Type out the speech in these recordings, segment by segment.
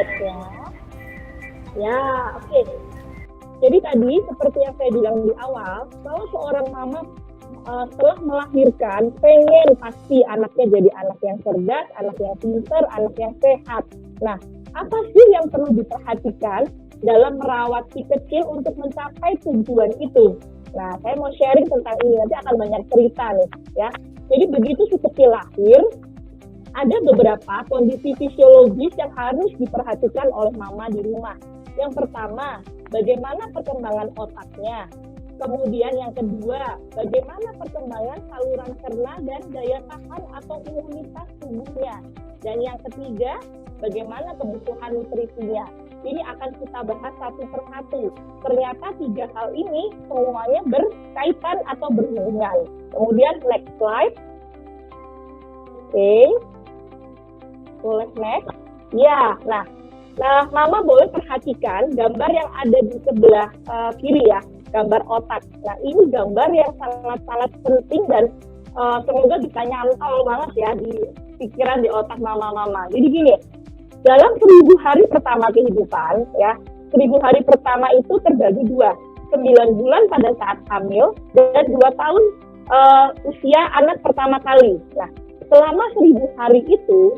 slide-nya. Ya, oke. Jadi tadi seperti yang saya bilang di awal, kalau seorang mama setelah melahirkan pengen pasti anaknya jadi anak yang cerdas, anak yang pintar, anak yang sehat. Nah, apa sih yang perlu diperhatikan dalam merawat si kecil untuk mencapai tujuan itu? Nah, saya mau sharing tentang ini, nanti akan banyak cerita nih ya. Jadi begitu si kecil lahir, ada beberapa kondisi fisiologis yang harus diperhatikan oleh mama di rumah. Yang pertama, bagaimana perkembangan otaknya. Kemudian yang kedua, bagaimana perkembangan saluran cerna dan daya tahan atau imunitas tubuhnya. Dan yang ketiga, bagaimana kebutuhan nutrisinya. Ini akan kita bahas satu persatu. Ternyata 3 hal ini semuanya berkaitan atau berhubungan. Kemudian next slide. Oke. Boleh next. Ya, nah Mama boleh perhatikan gambar yang ada di sebelah kiri ya, gambar otak. Nah, ini gambar yang sangat-sangat penting dan semoga bisa nyantol banget ya di pikiran, di otak mama-mama. Jadi gini, dalam 1000 hari pertama kehidupan ya, 1000 hari pertama itu terbagi 2, 9 bulan pada saat hamil dan 2 tahun usia anak pertama kali. Nah, selama 1000 hari itu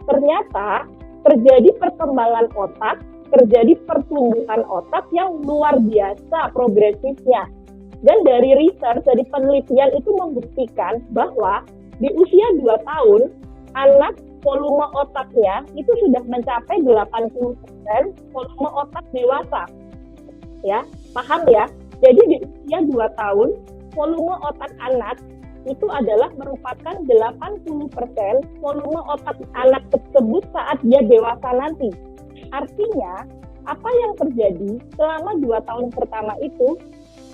ternyata terjadi perkembangan otak, terjadi pertumbuhan otak yang luar biasa progresifnya. Dan dari research, dari penelitian itu membuktikan bahwa di usia 2 tahun, anak volume otaknya itu sudah mencapai 80% volume otak dewasa. Ya, paham ya? Jadi di usia 2 tahun, volume otak anak itu adalah merupakan 80% volume otak anak tersebut saat dia dewasa nanti. Artinya, apa yang terjadi selama 2 tahun pertama itu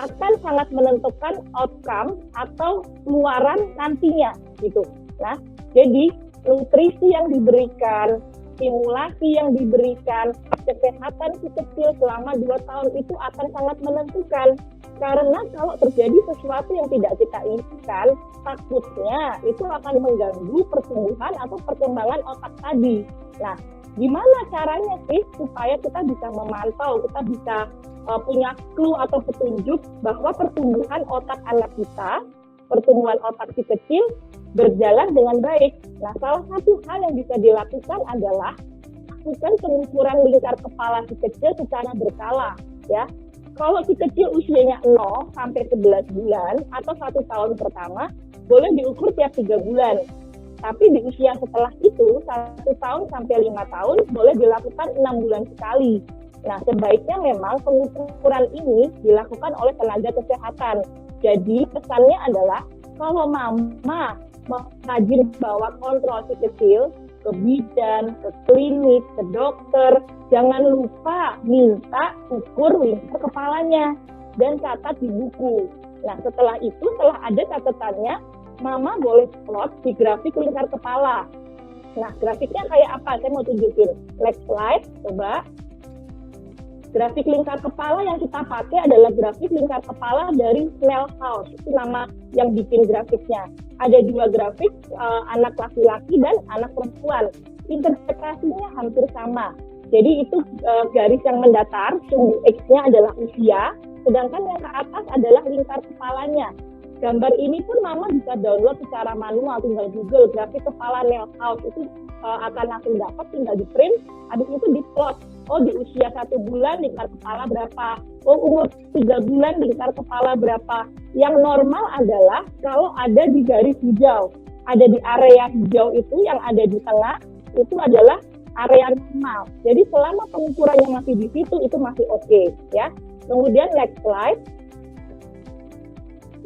akan sangat menentukan outcome atau keluaran nantinya gitu. Nah, jadi nutrisi yang diberikan, stimulasi yang diberikan, kesehatan si kecil selama 2 tahun itu akan sangat menentukan. Karena kalau terjadi sesuatu yang tidak kita inginkan, takutnya itu akan mengganggu pertumbuhan atau perkembangan otak tadi. Nah, gimana caranya sih supaya kita bisa memantau, kita bisa punya clue atau petunjuk bahwa pertumbuhan otak anak kita, pertumbuhan otak si kecil berjalan dengan baik. Nah, salah satu hal yang bisa dilakukan adalah lakukan pengukuran lingkar kepala si kecil secara berkala, ya. Kalau si kecil usianya 0 sampai 11 bulan atau 1 tahun pertama, boleh diukur tiap 3 bulan. Tapi di usia setelah itu, 1 tahun sampai 5 tahun, boleh dilakukan 6 bulan sekali. Nah, sebaiknya memang pengukuran ini dilakukan oleh tenaga kesehatan. Jadi, pesannya adalah, kalau mama mau rajin bawa kontrol si kecil, ke bidan, ke klinik, ke dokter, jangan lupa minta ukur lingkar kepalanya dan catat di buku. Nah, setelah itu, setelah ada catatannya, mama boleh plot di grafik lingkar kepala. Nah, grafiknya kayak apa? Saya mau tunjukin. Next slide, coba. Grafik lingkar kepala yang kita pakai adalah grafik lingkar kepala dari Snellhouse. Itu nama yang bikin grafiknya. Ada 2 grafik, anak laki-laki dan anak perempuan. Interpretasinya hampir sama. Jadi itu garis yang mendatar, sumbu X-nya adalah usia, sedangkan yang ke atas adalah lingkar kepalanya. Gambar ini pun mama bisa download secara manual, tinggal Google grafik kepala Snellhouse, itu akan langsung dapat, tinggal di print, habis itu di plot. Oh, di usia 1 bulan lingkar kepala berapa? Oh, umur 3 bulan lingkar kepala berapa? Yang normal adalah kalau ada di garis hijau. Ada di area hijau itu yang ada di tengah, itu adalah area normal. Jadi selama pengukurannya masih di situ, itu masih oke, ya. Kemudian next slide.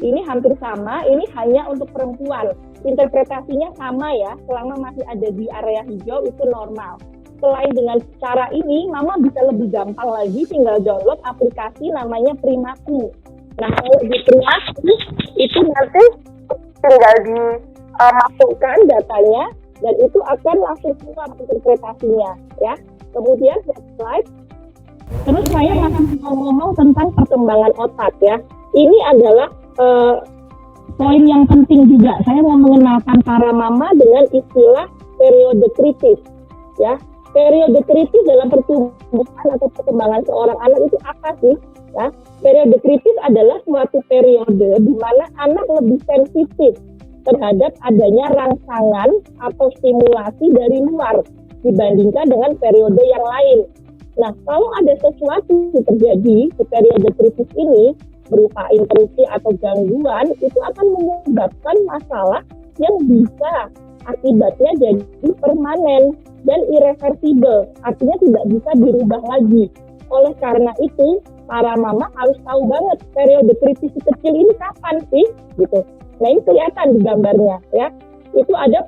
Ini hampir sama, ini hanya untuk perempuan. Interpretasinya sama ya, selama masih ada di area hijau itu normal. Selain dengan cara ini, mama bisa lebih gampang lagi tinggal download aplikasi namanya Primaku. Nah, kalau di Primaku, itu nanti tinggal dimasukkan datanya, dan itu akan langsung keluar interpretasinya, ya. Kemudian, next slide. Terus saya akan ngomong tentang perkembangan otak, ya. Ini adalah poin yang penting juga. Saya mau mengenalkan para mama dengan istilah periode kritis, ya. periode kritis dalam pertumbuhan atau perkembangan seorang anak itu apa sih? Ya, periode kritis adalah suatu periode di mana anak lebih sensitif terhadap adanya rangsangan atau stimulasi dari luar dibandingkan dengan periode yang lain. Nah, kalau ada sesuatu yang terjadi di periode kritis ini berupa interupsi atau gangguan, itu akan menyebabkan masalah yang bisa akibatnya jadi permanen dan irreversible, artinya tidak bisa dirubah lagi. Oleh karena itu, para mama harus tahu banget periode kritis kecil ini kapan sih, gitu. Nah, ini kelihatan di gambarnya, ya. Itu ada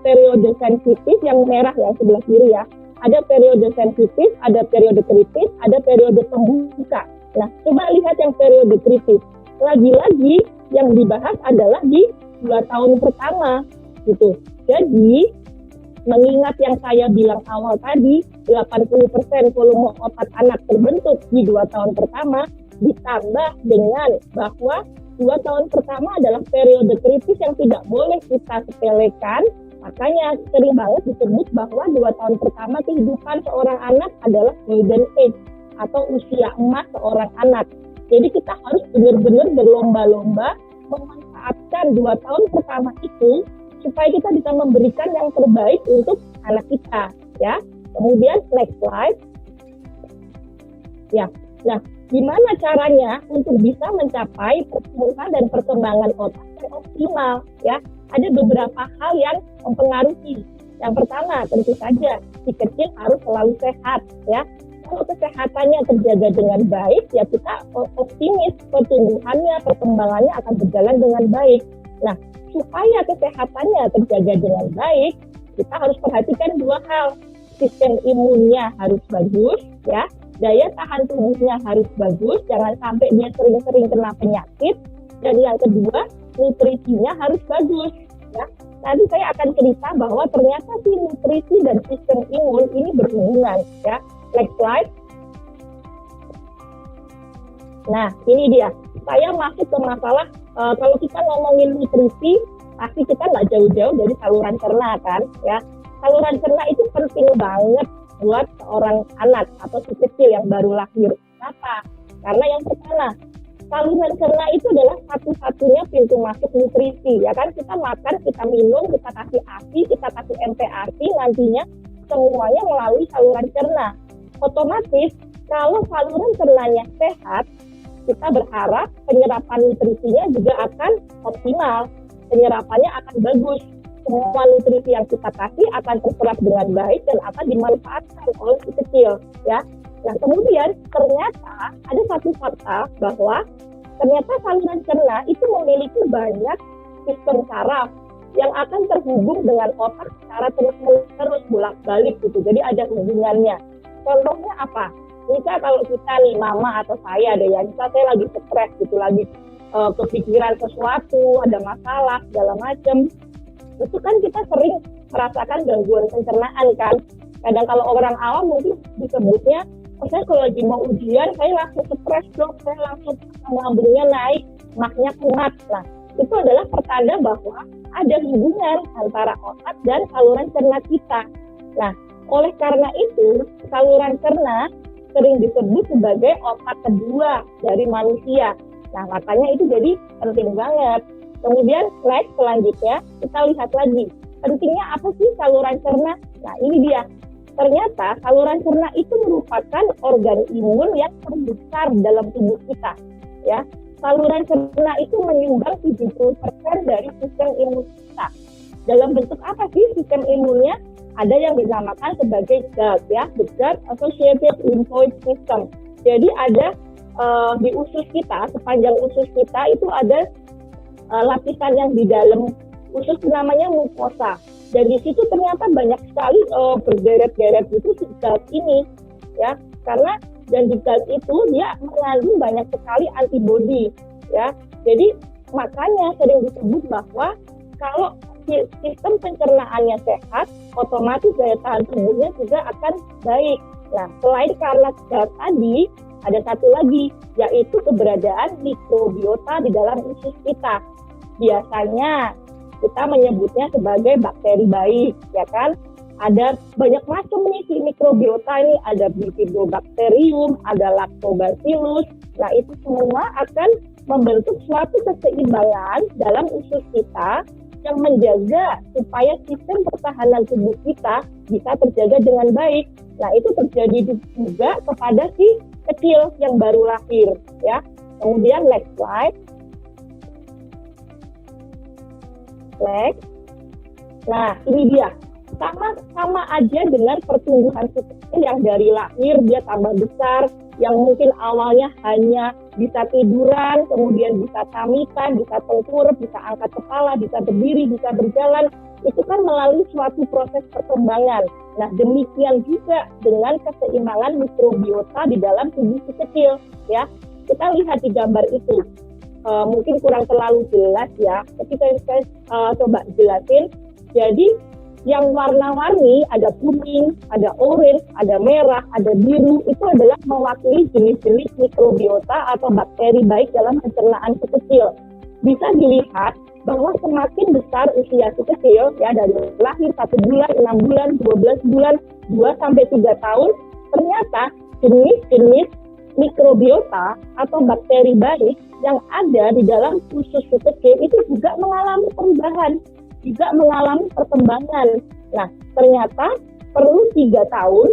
periode sensitif yang merah yang sebelah kiri ya. Ada periode sensitif, ada periode kritis, ada periode pembuka. Nah, coba lihat yang periode kritis. Lagi-lagi yang dibahas adalah di 2 tahun pertama, gitu. Jadi, mengingat yang saya bilang awal tadi, 80% volume otak anak terbentuk di 2 tahun pertama, ditambah dengan bahwa 2 tahun pertama adalah periode kritis yang tidak boleh kita sepelekan, makanya sering banget disebut bahwa 2 tahun pertama kehidupan seorang anak adalah golden age atau usia emas seorang anak. Jadi kita harus benar-benar berlomba-lomba memanfaatkan 2 tahun pertama itu supaya kita bisa memberikan yang terbaik untuk anak kita, ya. Kemudian next slide. Ya. Nah, gimana caranya untuk bisa mencapai pertumbuhan dan perkembangan otak yang optimal, ya? Ada beberapa hal yang mempengaruhi. Yang pertama, tentu saja si kecil harus selalu sehat, ya. Kalau kesehatannya terjaga dengan baik, ya kita optimis pertumbuhannya, perkembangannya akan berjalan dengan baik. Nah, supaya kesehatannya terjaga dengan baik, kita harus perhatikan 2 hal. Sistem imunnya harus bagus, ya. Daya tahan tubuhnya harus bagus, jangan sampai dia sering-sering kena penyakit. Dan yang kedua, nutrisinya harus bagus, ya. Nanti saya akan cerita bahwa ternyata si nutrisi dan sistem imun ini berhubungan, ya. Next slide. Nah, ini dia. Saya masuk ke masalah, kalau kita ngomongin nutrisi, pasti kita nggak jauh-jauh dari saluran cerna kan, ya. Saluran cerna itu penting banget buat seorang anak atau si kecil yang baru lahir. Kenapa? Karena yang pertama, saluran cerna itu adalah satu-satunya pintu masuk nutrisi, ya kan? Kita makan, kita minum, kita kasih ASI, kita kasih MPASI, nantinya semuanya melalui saluran cerna. Otomatis, kalau saluran cernanya sehat, kita berharap penyerapan nutrisinya juga akan optimal. Penyerapannya akan bagus. Semua nutrisi yang kita kasih akan terserap dengan baik dan akan dimanfaatkan oleh si kecil, ya. Nah, kemudian ternyata ada satu fakta bahwa ternyata saluran cerna itu memiliki banyak sistem saraf yang akan terhubung dengan otak secara terus-menerus bolak-balik gitu. Jadi ada hubungannya. Contohnya apa? Misal kalau kita nih, mama atau saya deh ya, misal saya lagi stres gitu, lagi kepikiran sesuatu, ada masalah, segala macam. Itu kan kita sering merasakan gangguan pencernaan kan. Kadang kalau orang awam mungkin disebutnya, saya kalau lagi mau ujian, saya langsung stres dong, saya langsung lambungnya naik, maknya kumat. Nah, itu adalah pertanda bahwa ada hubungan antara otak dan saluran cerna kita. Nah, oleh karena itu, saluran cerna sering disebut sebagai otak kedua dari manusia. Nah, makanya itu jadi penting banget. Kemudian next selanjutnya kita lihat lagi pentingnya apa sih saluran cerna. Nah, ini dia. Ternyata saluran cerna itu merupakan organ imun yang terbesar dalam tubuh kita, ya. Saluran cerna itu menyumbang 70% dari sistem imun kita. Dalam bentuk apa sih sistem imunnya? Ada yang dinamakan sebagai GALS, ya, the Gut Associated Lymphoid System. Jadi ada di usus kita, sepanjang usus kita itu ada lapisan yang di dalam usus namanya mukosa, dan di situ ternyata banyak sekali berderet-deret itu si GALS ini, ya, karena dan di GALS itu dia mengandung banyak sekali antibodi, ya. Jadi makanya sering disebut bahwa kalau sistem pencernaannya sehat, otomatis daya tahan tubuhnya juga akan baik. Nah, selain karena GALS tadi, ada satu lagi, yaitu keberadaan mikrobiota di dalam usus kita. Biasanya kita menyebutnya sebagai bakteri baik, ya kan? ada banyak macam nih si mikrobiota ini, ada bifidobakterium, ada lactobacillus. Nah, itu semua akan membentuk suatu keseimbangan dalam usus kita yang menjaga supaya sistem pertahanan tubuh kita bisa terjaga dengan baik. Nah, itu terjadi juga kepada si kecil yang baru lahir, ya. Kemudian next slide. Next. Nah, ini dia. Sama aja dengan pertumbuhan si kecil yang dari lahir dia tambah besar, yang mungkin awalnya hanya bisa tiduran, kemudian bisa tamikan, bisa tengkurap, bisa angkat kepala, bisa berdiri, bisa berjalan. Itu kan melalui suatu proses perkembangan. Nah, demikian juga dengan keseimbangan mikrobiota di dalam tubuh si kecil, ya. Kita lihat di gambar itu. Mungkin kurang terlalu jelas ya, tapi saya coba jelasin. Jadi yang warna-warni, ada kuning, ada orange, ada merah, ada biru, itu adalah mewakili jenis-jenis mikrobiota atau bakteri baik dalam pencernaan si kecil. Bisa dilihat bahwa semakin besar usia si kecil, ya dari lahir 1 bulan, 6 bulan, 12 bulan, 2-3 tahun, ternyata jenis-jenis mikrobiota atau bakteri baik yang ada di dalam usus si kecil itu juga mengalami perubahan, juga mengalami perkembangan. Nah, ternyata perlu 3 tahun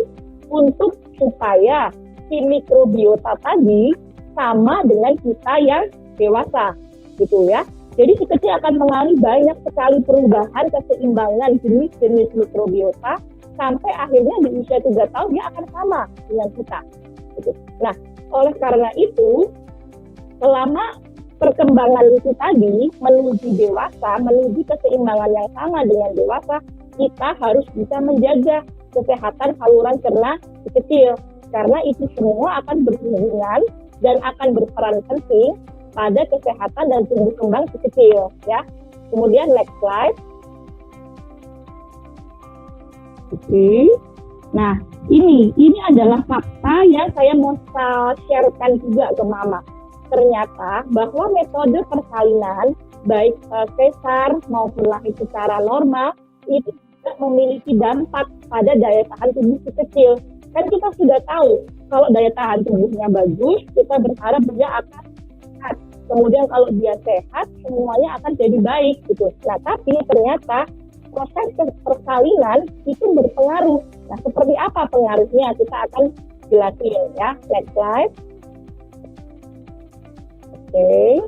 untuk supaya si mikrobiota tadi sama dengan kita yang dewasa, gitu ya. Jadi si kecil akan mengalami banyak sekali perubahan keseimbangan jenis-jenis mikrobiota sampai akhirnya di usia 3 tahun dia akan sama dengan kita. Gitu. Nah, oleh karena itu, selama perkembangan itu tadi menuju dewasa, menuju keseimbangan yang sama dengan dewasa, kita harus bisa menjaga kesehatan saluran cerna si kecil. Karena itu semua akan berhubungan dan akan berperan penting pada kesehatan dan tumbuh kembang si kecil, ya. Kemudian next slide. Oke. Nah, ini adalah fakta yang saya mau sharekan juga ke Mama. Ternyata bahwa metode persalinan baik sesar maupun lahir secara normal itu tidak memiliki dampak pada daya tahan tubuh si kecil. Kan kita sudah tahu kalau daya tahan tubuhnya bagus, kita berharap dia akan sehat. Kemudian kalau dia sehat, semuanya akan jadi baik gitu. Nah, tapi ternyata proses persalinan itu berpengaruh. Nah, seperti apa pengaruhnya? Kita akan jelasin ya. Next slide. Oke.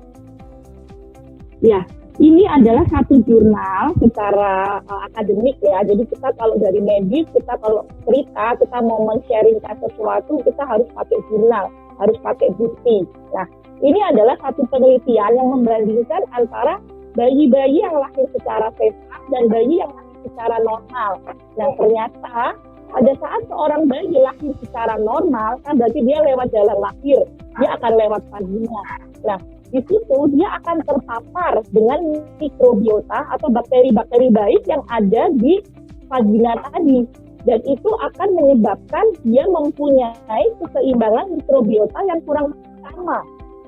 Ya, ini adalah satu jurnal secara akademik ya. Jadi kita kalau dari medis, kita kalau cerita, kita mau men-sharingkan sesuatu, kita harus pakai jurnal, harus pakai bukti. Nah, ini adalah satu penelitian yang membandingkan antara bayi-bayi yang lahir secara sesar dan bayi yang lahir secara normal. Nah, ternyata pada saat seorang bayi lahir secara normal, kan berarti dia lewat jalan lahir, dia akan lewat vagina. Nah, di situ dia akan terpapar dengan mikrobiota atau bakteri-bakteri baik yang ada di vagina tadi. Dan itu akan menyebabkan dia mempunyai keseimbangan mikrobiota yang kurang sama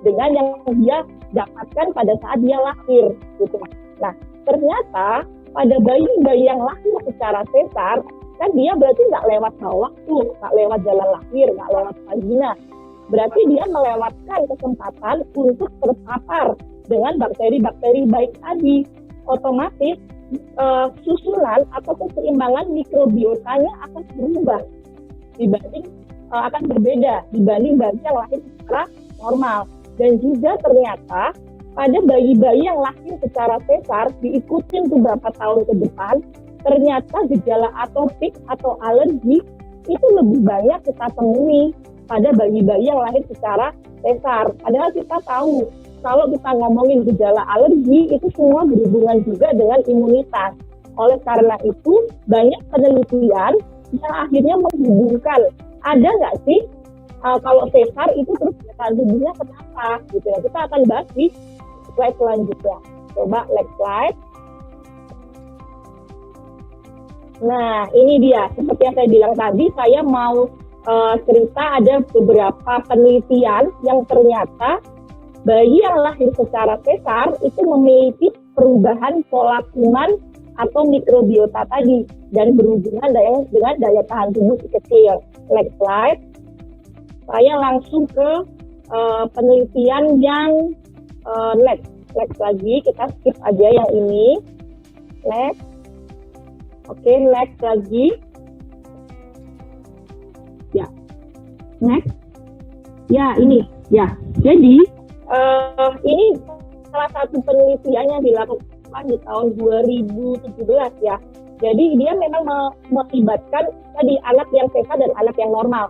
dengan yang dia dapatkan pada saat dia lahir. Gitu. Nah, ternyata pada bayi-bayi yang lahir secara sesar, kan dia berarti nggak lewat bawah tuh, nggak lewat jalan lahir, nggak lewat vagina. Berarti dia melewatkan kesempatan untuk terpapar dengan bakteri-bakteri baik tadi. Otomatis susunan atau keseimbangan mikrobiotanya akan berubah akan berbeda dibanding bayi yang lahir secara normal. Dan juga ternyata pada bayi-bayi yang lahir secara sesar diikutin beberapa tahun ke depan, ternyata gejala atopik atau alergi itu lebih banyak kita temui pada bayi-bayi yang lahir secara sesar. Padahal kita tahu kalau kita ngomongin gejala alergi itu semua berhubungan juga dengan imunitas. Oleh karena itu banyak penelitian yang akhirnya menghubungkan ada nggak sih kalau sesar itu terus daya tahan tubuhnya kenapa gitu ya. Kita akan bahas di slide selanjutnya. Coba next slide. Nah, ini dia. Seperti yang saya bilang tadi, saya mau cerita ada beberapa penelitian yang ternyata bayi yang lahir secara sesar itu memiliki perubahan pola kuman atau mikrobiota tadi. dan berhubungan dengan daya tahan tubuh si kecil. Next slide. Saya langsung ke penelitian yang next lagi, kita skip aja yang ini. Next. Oke, next lagi. Ya. Next. Ya, ini. Ya. Jadi, ini salah satu penelitian yang dilakukan di tahun 2017 ya. Jadi, dia memang melibatkan tadi anak yang sehat dan anak yang normal.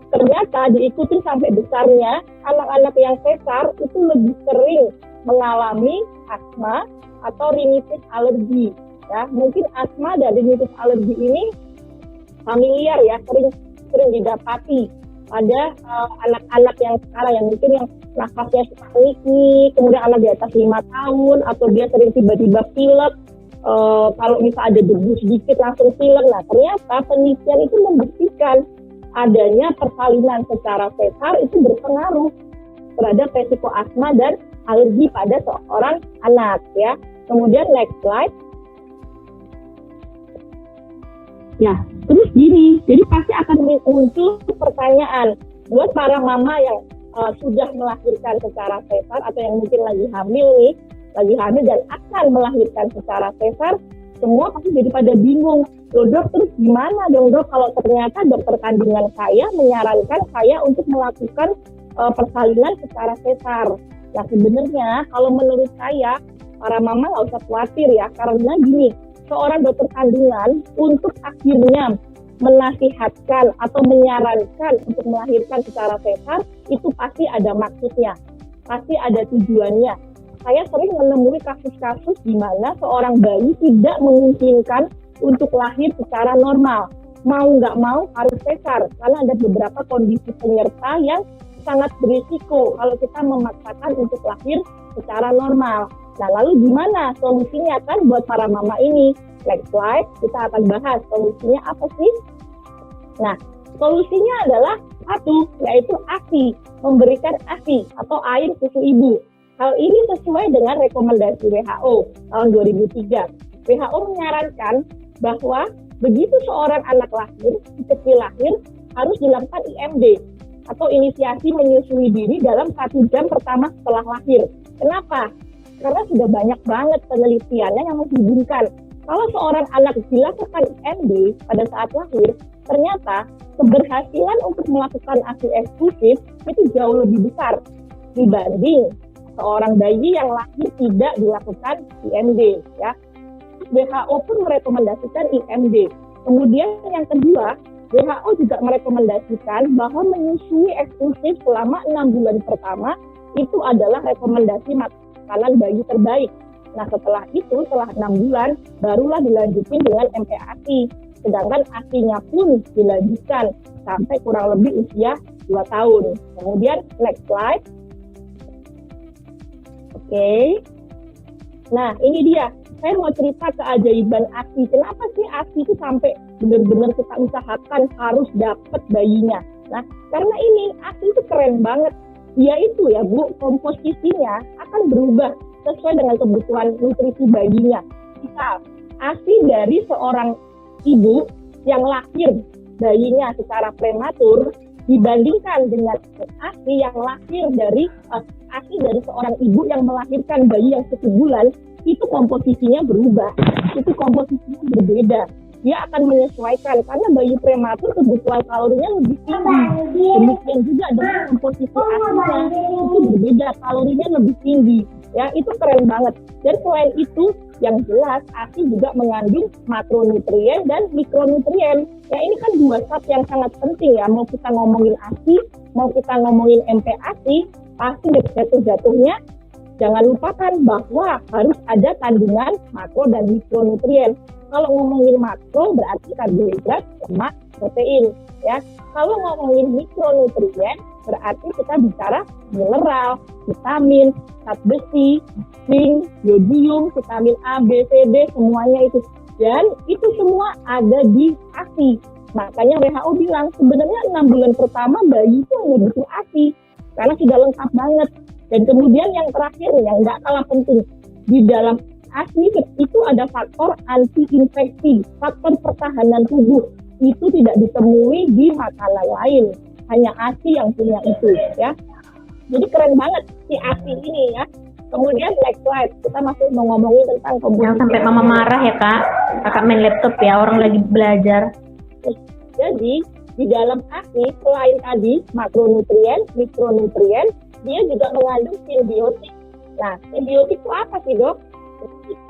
Ternyata diikuti sampai besarnya, anak-anak yang sesar itu lebih sering mengalami asma atau rinitis alergi. Ya, mungkin asma dan rinitis alergi ini familiar ya, sering didapati pada anak-anak yang sekarang yang mungkin yang nafasnya suka ngiki, kemudian anak di atas 5 tahun, atau dia sering tiba-tiba pilek, kalau misalnya ada debu sedikit langsung pilek. Nah, ternyata penelitian itu membuktikan adanya persalinan secara sesar itu berpengaruh terhadap resiko asma dan alergi pada seorang anak ya. Kemudian next slide. Ya, terus gini, jadi pasti akan muncul pertanyaan buat para mama yang sudah melahirkan secara sesar atau yang mungkin lagi hamil dan akan melahirkan secara sesar, semua pasti jadi pada bingung. Loh dok, terus gimana dong dok kalau ternyata dokter kandungan saya menyarankan saya untuk melakukan persalinan secara sesar. Nah sebenarnya kalau menurut saya, para mama nggak usah khawatir ya, karena gini, seorang dokter kandungan untuk akhirnya menasihatkan atau menyarankan untuk melahirkan secara sesar itu pasti ada maksudnya, pasti ada tujuannya. Saya sering menemui kasus-kasus di mana seorang bayi tidak memungkinkan untuk lahir secara normal, mau nggak mau harus sesar karena ada beberapa kondisi penyerta yang sangat berisiko kalau kita memaksakan untuk lahir secara normal. Nah, lalu gimana solusinya kan buat para mama ini? Next slide, kita akan bahas solusinya apa sih? Nah, solusinya adalah satu, yaitu ASI, memberikan ASI atau air susu ibu. Hal ini sesuai dengan rekomendasi WHO tahun 2003. WHO menyarankan bahwa begitu seorang anak lahir, kecil lahir, harus dilakukan IMD atau inisiasi menyusui diri dalam 1 jam pertama setelah lahir. Kenapa? Karena sudah banyak banget penelitiannya yang menghubungkan kalau seorang anak dilakukan IMD pada saat lahir, ternyata keberhasilan untuk melakukan ASI eksklusif itu jauh lebih besar dibanding seorang bayi yang lahir tidak dilakukan IMD ya. WHO pun merekomendasikan IMD. Kemudian yang kedua, WHO juga merekomendasikan bahwa menyusui eksklusif selama 6 bulan pertama itu adalah rekomendasi makanan bayi terbaik. Nah setelah itu, setelah 6 bulan, barulah dilanjutin dengan MPASI. Sedangkan ASI-nya pun dilanjutkan sampai kurang lebih usia 2 tahun. Kemudian next slide. Oke. Nah ini dia, saya mau cerita keajaiban ASI. Kenapa sih ASI itu sampai benar-benar kita usahakan harus dapat bayinya? Nah karena ini ASI itu keren banget. Dia itu ya Bu, komposisinya akan berubah sesuai dengan kebutuhan nutrisi bayinya. Misal, ASI dari seorang ibu yang lahir bayinya secara prematur dibandingkan dengan ASI yang lahir dari seorang ibu yang melahirkan bayi yang 1 bulan, itu komposisinya berubah, itu komposisinya berbeda. Dia akan menyesuaikan karena bayi prematur kebutuhan kalorinya lebih tinggi. Demikian juga dengan komposisi ASI-nya itu berbeda, kalorinya lebih tinggi. Ya, itu keren banget. Dan selain itu, yang jelas ASI juga mengandung makronutrien dan mikronutrien. Ya, ini kan 2 zat yang sangat penting ya. Mau kita ngomongin ASI, mau kita ngomongin MPASI, pasti jatuh-jatuhnya jangan lupakan bahwa harus ada kandungan makro dan mikronutrien. Kalau ngomongin makro berarti karbohidrat, lemak, protein. Ya, kalau ngomongin mikronutrien berarti kita bicara mineral, vitamin, zat besi, zinc, yodium, vitamin A, B, C, D, semuanya itu. Dan itu semua ada di ASI. Makanya WHO bilang sebenarnya 6 bulan pertama bayi itu hanya butuh ASI karena sudah lengkap banget. Dan kemudian yang terakhir yang nggak kalah penting, di dalam ASI itu ada faktor anti-infeksi, faktor pertahanan tubuh. Itu tidak ditemui di makanan lain. Hanya ASI yang punya itu, ya. Jadi keren banget si ASI ini, ya. Kemudian next slide, kita masih mau ngomongin tentang komposisi. Jangan sampai mama marah ya kak. Kakak main laptop ya, orang lagi belajar. Jadi di dalam ASI selain tadi makronutrien, mikronutrien, dia juga mengandung simbiotik. Nah, simbiotik itu apa sih dok?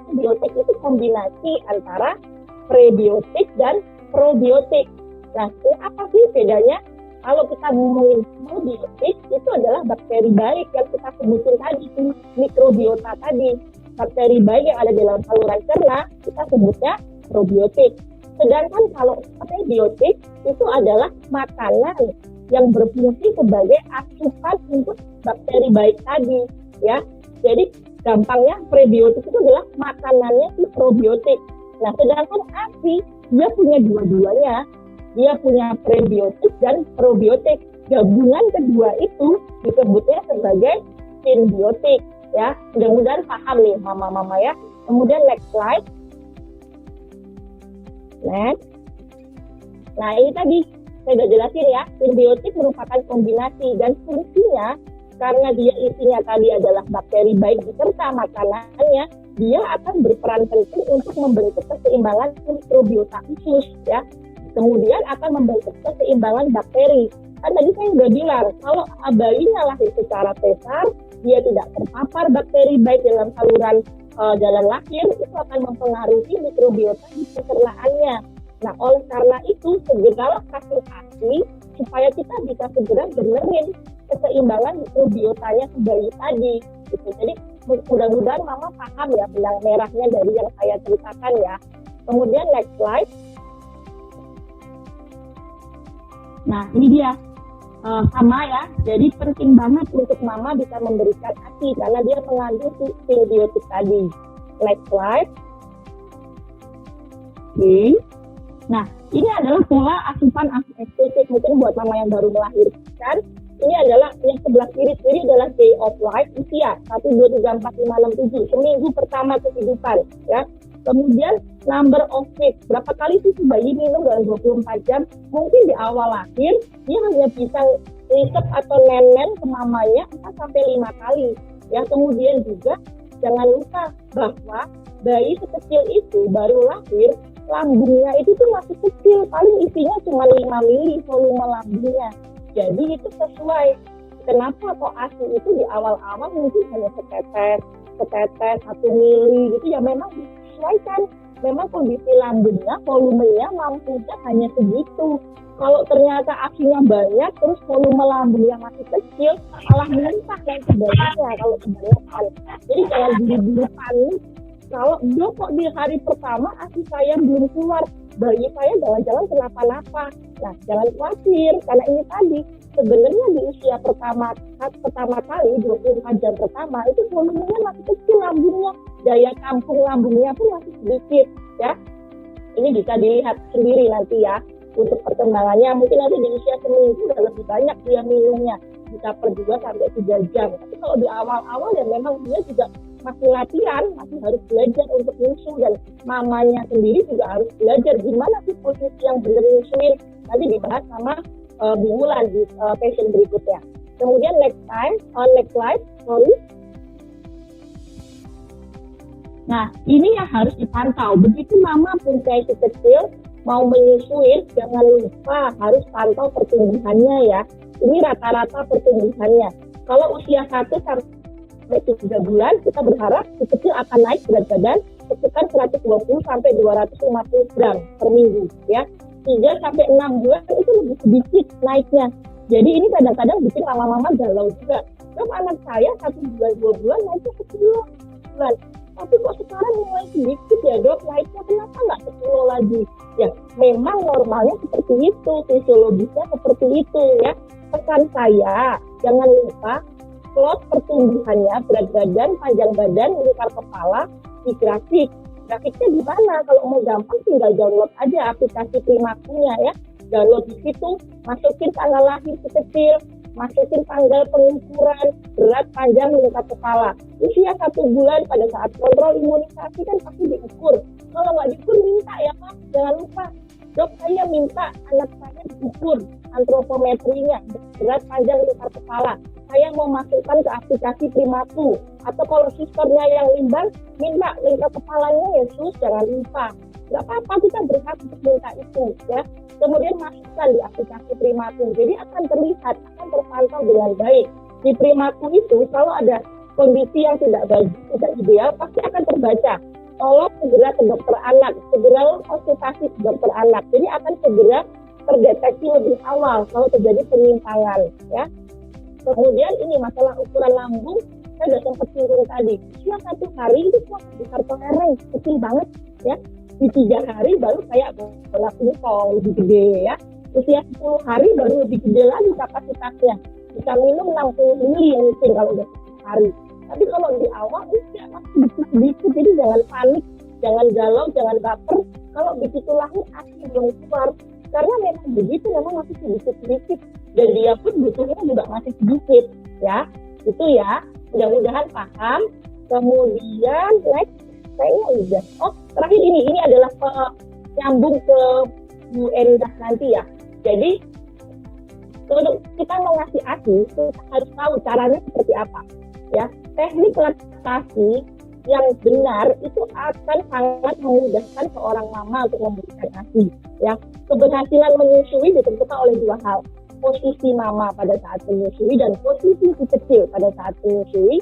Simbiotik itu kombinasi antara prebiotik dan probiotik. Nah, apa sih bedanya? Kalau kita ngomongin probiotik, itu adalah bakteri baik yang kita sebutin tadi, mikrobiota tadi. Bakteri baik yang ada dalam saluran cerna, kita sebutnya probiotik. Sedangkan kalau prebiotik, itu adalah makanan yang berfungsi sebagai asupan untuk bakteri baik tadi, ya. Jadi gampangnya prebiotik itu adalah makanannya si probiotik. Nah, sedangkan ASI dia punya dua-duanya. Dia punya prebiotik dan probiotik. Gabungan kedua itu disebutnya sebagai simbiotik, ya. Mudah-mudahan paham nih mama-mama ya. Kemudian next slide. Next. Nah, ini tadi saya udah jelasin ya. Simbiotik merupakan kombinasi dan fungsinya karena dia isinya tadi adalah bakteri baik beserta makanannya, dia akan berperan penting untuk membentuk keseimbangan mikrobiota usus, ya. Kemudian akan membentuk keseimbangan bakteri. Kan tadi saya udah bilang, kalau bayinya lahir secara sesar, dia tidak terpapar bakteri baik dalam saluran jalan lahir, itu akan mempengaruhi mikrobiota di pencernaannya. Nah, oleh karena itu, segeralah kasih ASI supaya kita bisa segera benerin keseimbangan mikrobiotanya si bayi tadi. Gitu. Jadi, mudah-mudahan mama paham ya benang merahnya dari yang saya ceritakan ya. Kemudian next slide. Nah, ini dia. Sama ya, jadi penting banget untuk mama bisa memberikan ASI karena dia mengandung simbiotik tadi. Next slide. Oke. Nah, ini adalah pola asupan ASI eksklusif mungkin buat mama yang baru melahirkan. Ini adalah yang sebelah kiri adalah day of life, usia 1, 2, 3, 4, 5, 6, 7, seminggu pertama kehidupan, ya. Kemudian number of feeds, berapa kali sih si bayi minum dalam 24 jam? Mungkin di awal lahir, dia hanya bisa ngisep atau nenen ke mamanya 4-5 kali. Ya, kemudian juga jangan lupa bahwa bayi sekecil itu baru lahir, lambungnya itu tuh masih kecil, paling isinya cuma 5 mili volume lambungnya. Jadi itu sesuai. Kenapa kok ASI itu di awal-awal mungkin hanya setetes 1 mili gitu ya, memang disesuaikan. Memang kondisi lambungnya, volumenya, mampunya hanya segitu. Kalau ternyata ASI-nya banyak, terus volume lambungnya masih kecil, malah muntah dan sebagainya kalau kebanyakan. Jadi jangan buru-buru panik. Kalau dok kok di hari pertama ASI saya belum keluar, bayi saya jangan-jangan kenapa-napa. Nah, jangan khawatir, karena ini tadi, sebenarnya di usia pertama kali, 24 jam pertama, itu volumenya masih kecil lambungnya, daya tampung lambungnya pun masih sedikit, ya. Ini bisa dilihat sendiri nanti ya, untuk perkembangannya, mungkin nanti di usia seminggu udah lebih banyak dia minumnya, bisa per 2-3 jam. Tapi kalau di awal-awal ya memang dia juga masih latihan, masih harus belajar untuk nyusu, dan mamanya sendiri juga harus belajar gimana sih posisi yang benar nyusuin. Nanti dibahas sama Bu Wulan di session berikutnya. Kemudian next slide, sorry. Nah, ini yang harus dipantau. Begitu mama punya si kecil mau menyusuin, jangan lupa harus pantau pertumbuhannya ya. Ini rata-rata pertumbuhannya. Kalau usia 1 sampai 3 bulan, kita berharap si kecil akan naik berat badan sekitar 120 sampai 250 gram per minggu ya. 3 sampai 6 bulan itu lebih sedikit naiknya. Jadi ini kadang-kadang bikin mama-mama galau juga. Terus anak saya 1 bulan 2 bulan naiknya 10 bulan. Tapi kok sekarang mulai sedikit ya dok, naiknya kenapa nggak 10 lagi? Ya memang normalnya seperti itu, fisiologisnya seperti itu ya. Pesan saya, jangan lupa plot pertumbuhannya, berat badan, panjang badan, lingkar kepala di grafik. Grafiknya di mana? Kalau mau gampang tinggal download aja aplikasi Primakunya ya. Download di situ, masukin tanggal lahir si kecil, masukin tanggal pengukuran berat, panjang, lingkar kepala. Usia 1 bulan pada saat kontrol imunisasi kan pasti diukur. Kalau nggak diukur minta ya Pak, jangan lupa. Dok, saya minta anak saya diukur antropometrinya, berat, panjang, lingkar kepala. Saya mau masukkan ke aplikasi Primaku. Atau kalau susternya yang limbang, minta lingkar kepalanya ya sus, jangan lupa. Nggak apa-apa, kita berhak untuk minta itu ya. Kemudian masukkan di aplikasi Primaku. Jadi akan terlihat, akan terpantau dengan baik. Di Primaku itu kalau ada kondisi yang tidak baik, tidak ideal, pasti akan terbaca. Tolong segera ke dokter anak, segera konsultasi ke dokter anak. Jadi akan segera terdeteksi lebih awal kalau terjadi penyimpangan ya. Kemudian ini masalah ukuran lambung, saya sudah sempat singgung tadi. Usia 1 hari itu cuma besar toleran, kecil banget ya. Di 3 hari baru kayak bola pingpong lebih gede ya. Usia 10 hari baru lebih gede lagi kapasitasnya. Bisa minum 60 mili mungkin kalau udah 10 hari. Tapi kalau di awal usia masih sedikit, jadi jangan panik, jangan galau, jangan baper. Kalau begitu lahir ASI belum keluar. Karena memang begitu, memang masih sedikit-sedikit. Dan dia pun butuhnya juga masih sedikit ya. Itu ya, mudah-mudahan paham. Kemudian next, kayaknya udah. Oh, terakhir ini adalah nyambung ke Bu Endah nanti ya. Jadi kalau kita mau ngasih ASI, kita harus tahu caranya seperti apa ya. Teknik laktasi yang benar itu akan sangat memudahkan seorang mama untuk memberikan ASI ya. Keberhasilan menyusui ditentukan oleh 2 hal. Posisi mama pada saat menyusui dan posisi si kecil pada saat menyusui,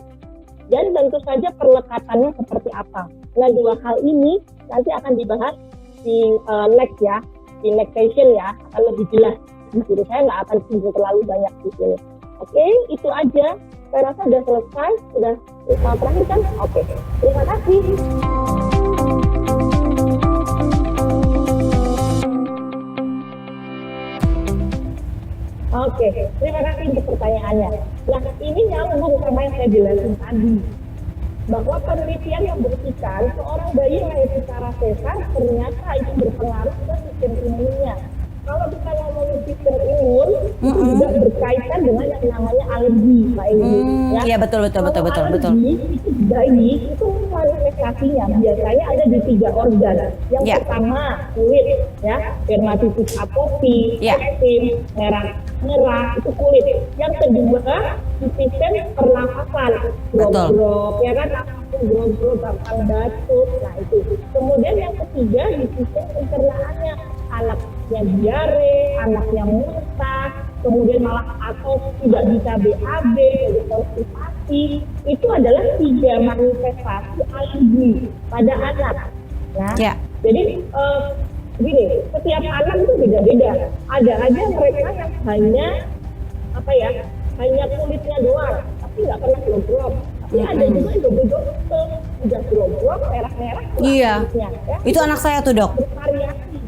dan tentu saja perlekatannya seperti apa. Nah, 2 hal ini nanti akan dibahas di next ya, di next session ya, akan lebih jelas. Jadi saya nggak akan singgung terlalu banyak di sini. Oke, itu aja. Saya rasa sudah selesai, sudah terakhir kan? Oke, terima kasih. Oke, terima kasih untuk pertanyaannya. Nah, ini nyambung sama yang saya jelasin tadi. Bahwa penelitian membuktikan seorang bayi lahir secara sesar ternyata itu berpengaruh ke sistem imunnya. Kalau kita ngomongin sistem imun, itu juga berkaitan dengan yang namanya alergi, Pak Edi. Iya betul. Alergi itu bayi itu manifestasinya biasanya ada di 3 organ. Yang pertama kulit, ya, dermatitis atopi, eksim, merah itu kulit. Yang kedua di sistem pernafasan, grog-grog, ya kan, grog-grog, gampang batuk, nah itu. Kemudian yang ketiga di sistem pencernaannya, anaknya diare, anaknya muntah, kemudian malah atau tidak bisa BAB, jadi konstipasi. Itu adalah 3 manifestasi alergi pada anak. Nah, jadi begini, setiap anak itu beda-beda. Ada aja mereka yang hanya hanya kulitnya doang, tapi nggak pernah grog-grog. Tapi ada juga yang double-double, udah grog-grog, merah-merah. Iya. Ya. Itu anak saya tuh, Dok. Bervariasi.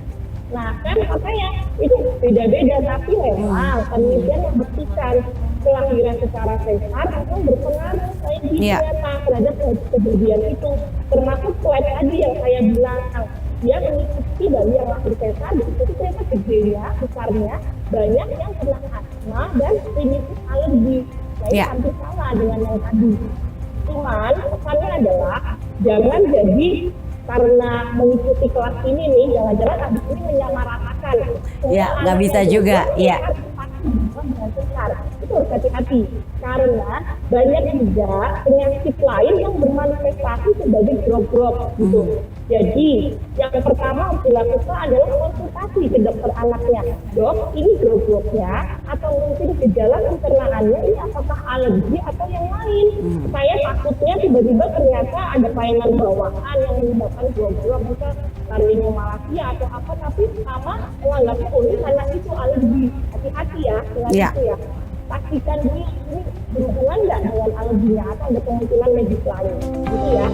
Nah, kan makanya itu beda-beda, tapi memang penelitian membuktikan kelahiran secara sesar memang berpengaruh ternyata terhadap kejadian itu. Termasuk slide tadi yang saya bilang, dia mengikuti bayi yang lahir sesar, itu ternyata gedenya, besarnya, banyak yang kena asma dan rinitis alergi. Nah, ini hampir sama dengan yang tadi. Cuman pesannya adalah jangan jadi karena mengikuti kelas ini nih, jangan-jangan abis ini menyamaratakan. Ya, nggak bisa juga. Iya. Itu harus hati-hati karena banyak juga penyakit lain yang bermanifestasi sebagai grog-grog gitu. Jadi yang pertama harus dilakukan adalah konsultasi ke dokter anaknya. Dok, ini grog-grognya atau mungkin gejala pencernaannya ini apakah alergi atau yang lain? Saya takutnya tiba-tiba ternyata ada kelainan bawaan yang menyebabkan grog-grog, bisa laryngomalacia atau apa, tapi sama menganggapnya ini karena itu alergi. Hati-hati ya dengan itu ya. Pastikan dulu ini berhubungan nggak dengan alerginya atau ada kemungkinan medis lain. Gitu ya.